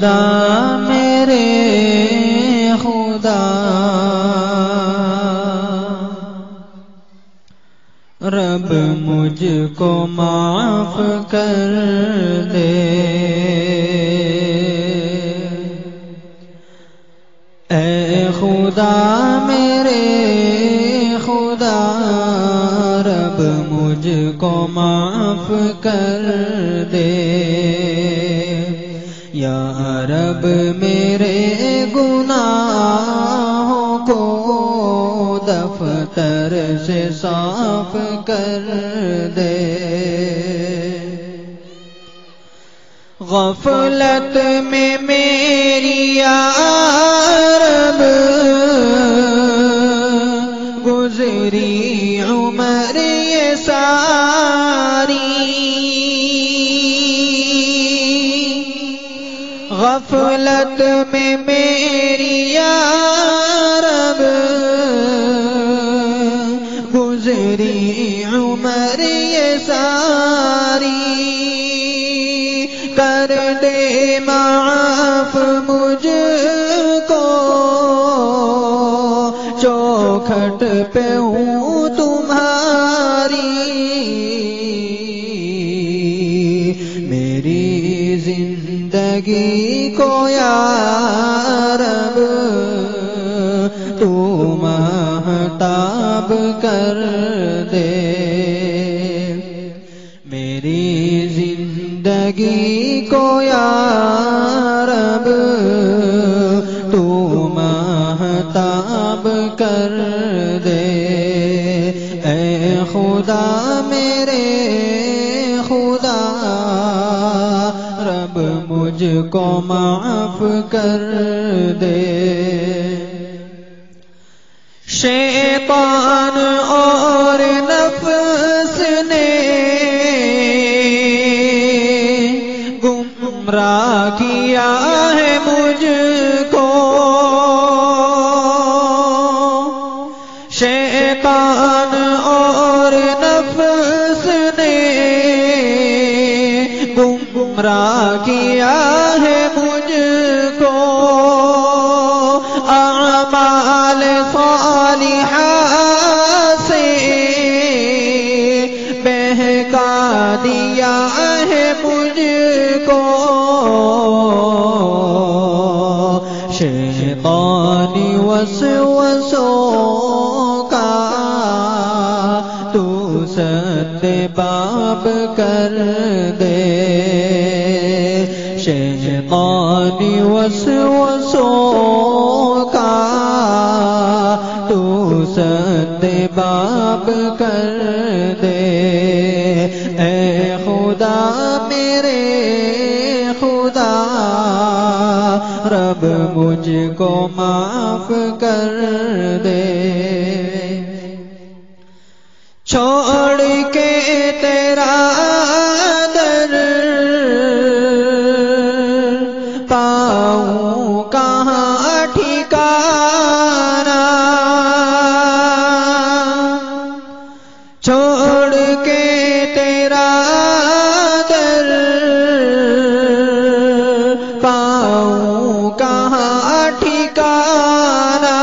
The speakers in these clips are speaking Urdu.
خدا میرے خدا رب مجھ کو معاف کر دے، اے خدا میرے خدا رب مجھ کو معاف کر دے، یا رب میرے گناہوں کو دفتر سے صاف کر دے، غفلت میں میری یا رب گزری عمر یہ ساری، غفلت میں میری یا رب گزری عمر یہ ساری، کر دے معاف مجھ کو، چوکھٹ پہ ہوں تمہاری، میری زندگی کو یا رب تو مہتاب کر دے، میری زندگی کو یا رب تو مہتاب کر دے، اے خدا میرے خدا رب مجھ کو معاف کر دے، شیطان اور نفس نے گمراہ کیا ہے مجھ کو، شیطان اور نفس نے گمراہ کیا ہے مجھ کو، اعمال صالحہ سے بہکا دیا ہے مجھ کو، شیطانی وسوسوں کا تو سدباب کر دے، شیطانی وسوسوں کا تو سدباب کر دے، اے خدا میرے خدا رب مجھ کو معاف کر دے، چھوڑ کے تیرا در پاؤں کہاں ٹھکانہ، چھوڑ کے تیرا در پاؤں کہاں ٹھکانہ،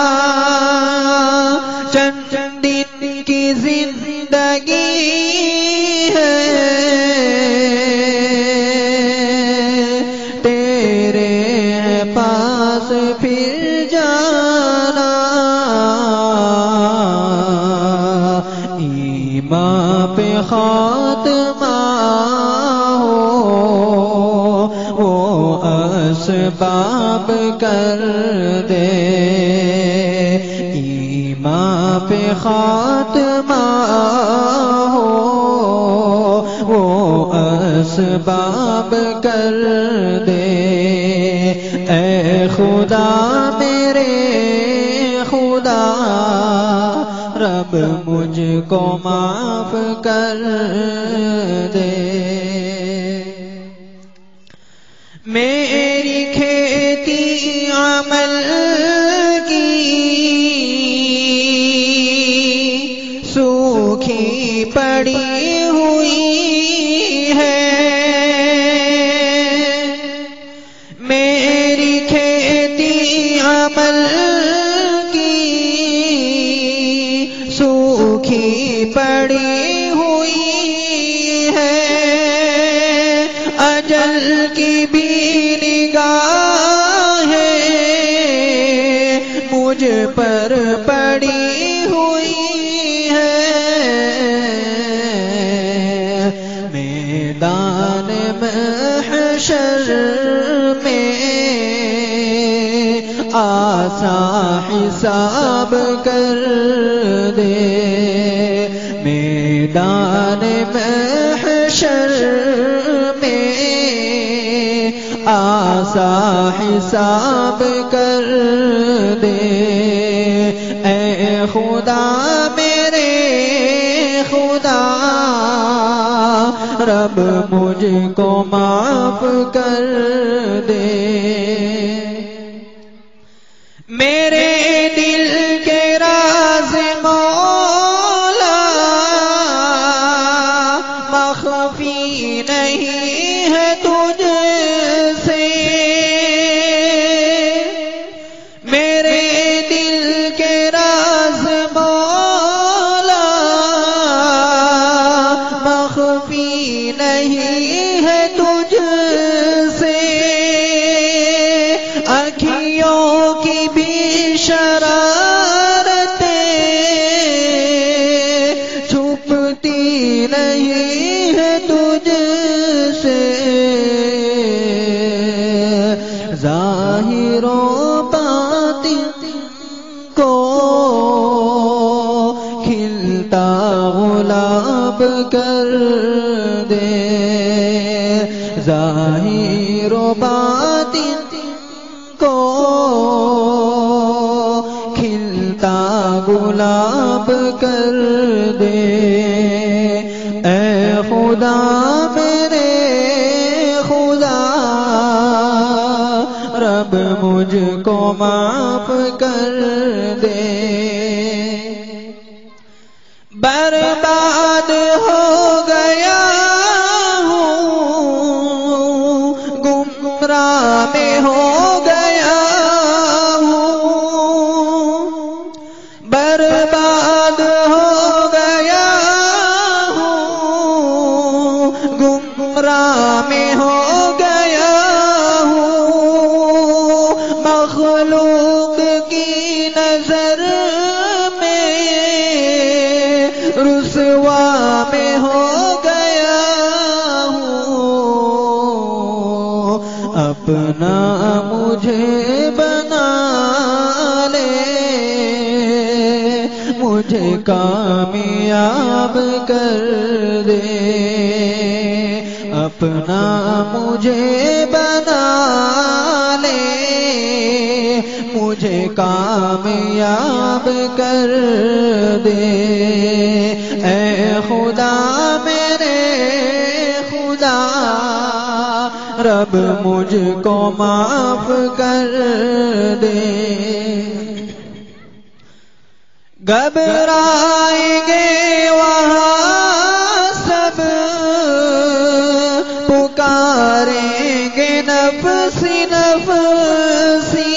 چند دن کی زندگی ہے تیرے پاس پھر جانا، ایمان پہ خاتمہ ہو وہ اسباب کر دے، ایمان پہ خاتمہ ہو وہ اسباب کر دے، اے خدا میرے خدا رب مجھ کو معاف کر دے، میری کھیتی عمل کی سوکھی پڑی ہوئی ہے، میں کی بھی نگاہ مجھ پر پڑی ہوئی ہے، میدان محشر میں آسان حساب کر دے، میدان محشر میں آسان حساب کر دے۔ اے خدا میرے خدا، رب مجھ کو معاف کر دے، میرے دل کے راز مولا مخفی نہیں ہے تجھ سے، میرے دل کے راز مولا مخفی نہیں ہے تجھ سے، آنکھوں کی بھی شرارتیں چھپتی نہیں ہے تجھ سے، ظاہر و باطن کو کھلتا گلاب کر دے، ظاہر و باطن کو کھلتا گلاب کر دے۔ اے خدا میرے خدا، رب مجھ کو معاف کر دے، برباد ہو گیا ہوں، گمراہ میں ہو گیا ہوں، برباد ہو گیا ہوں، گمراہ میں ہو گیا ہوں، مخلوق کی نظر میں رسوا میں ہو گیا ہوں، اپنا مجھے بنا لے، مجھے کامیاب کر دے، اپنا مجھے بنا لے، مجھے کامیاب کر دے۔ اے خدا میرے خدا، رب مجھ کو معاف کر دے، گھبرائیں گے وہاں سب، پکاریں گے نفسی نفسی،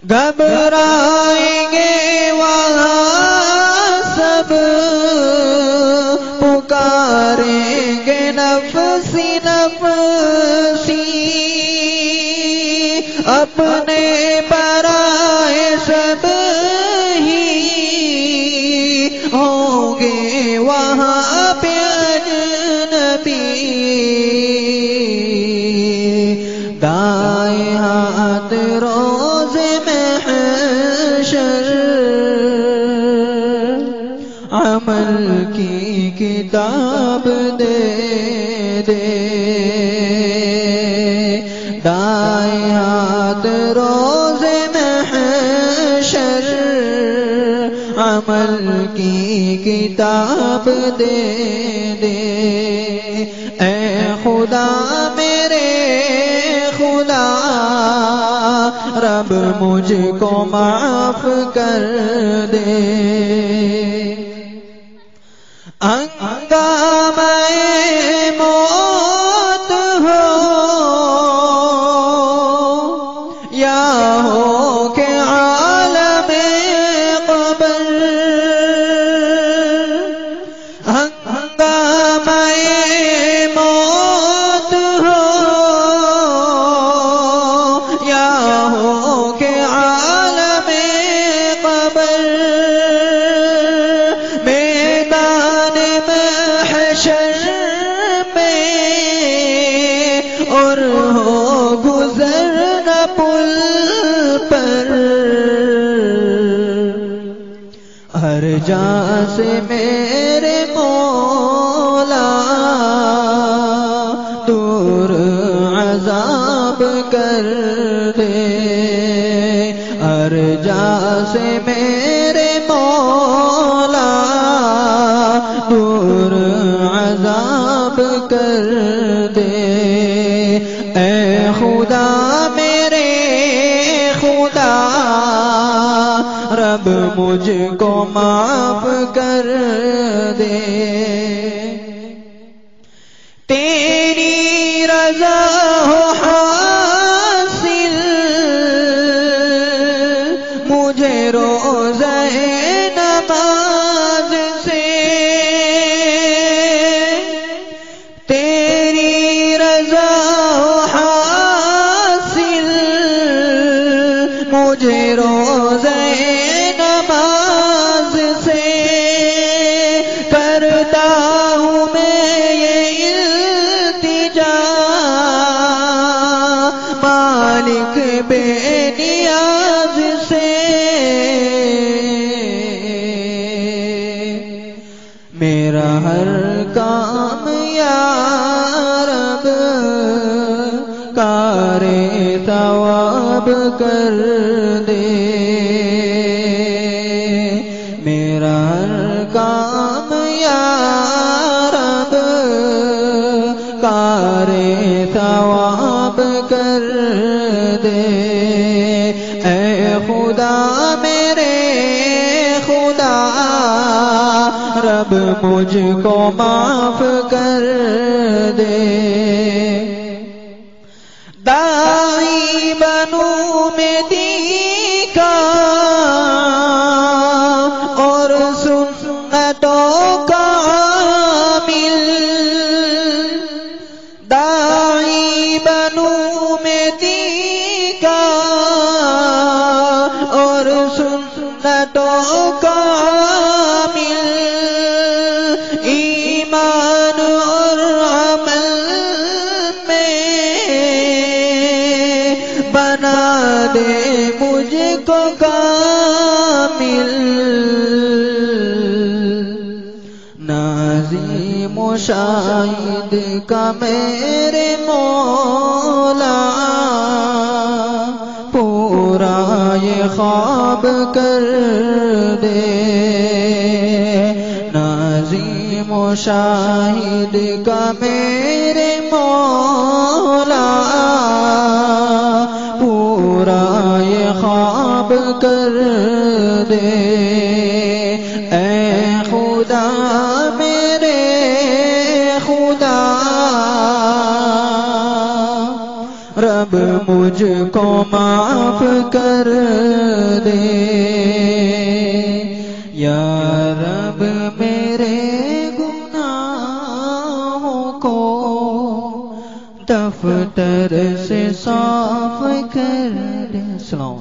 گھبرائیں گے وہاں سب، پکاریں گے نفسی نفسی، اپنے پرائے سب ہی ہوں گے وہاں پہ اجنبی، دائیں ہاتھ روز محشر عمل کی کتاب دے دے، دائیں ہاتھ روز محشر عمل کی کتاب دے دے۔ اے خدا میرے خدا، رب مجھ کو معاف کر دے، ہنگامہ موت ہو یا ہو کہ عالم قبر، ہنگامہ جا سے میرے مولا دور عذاب کر دے، ہر جا سے میرے مولا دور عذاب کر دے، اے خدا میرے خدا رب مجھ کو معاف کر دے، تیری رضا ہو حاصل مجھے روزہ نماز سے، تیری رضا ہو حاصل مجھے روزہ نماز سے، کرتا ہوں میں یہ التجا مالک بے نیاز سے، میرا ہر کام یا رب کار ثواب کر دے، میرا ہر کام یا رب کار ثواب کر دے، اے خدا میرے خدا رب مجھ کو معاف کر دے، داعی بنوں میں دی کا اور سنتوں کا عامل، داعی بنوں میں دی کا اور سنتوں کا عامل، ایمان اور عمل بنا دے مجھ کو کامل، نازی مشاہد کا میرے مولا پورا یہ خواب کر دے، نازی مشاہد کا میرے مولا پورا یہ خواب کر دے، اے خدا میرے خدا رب مجھ کو معاف کر دے، یا رب میرے گناہوں کو دفتر سے صاف کر دے۔ سلام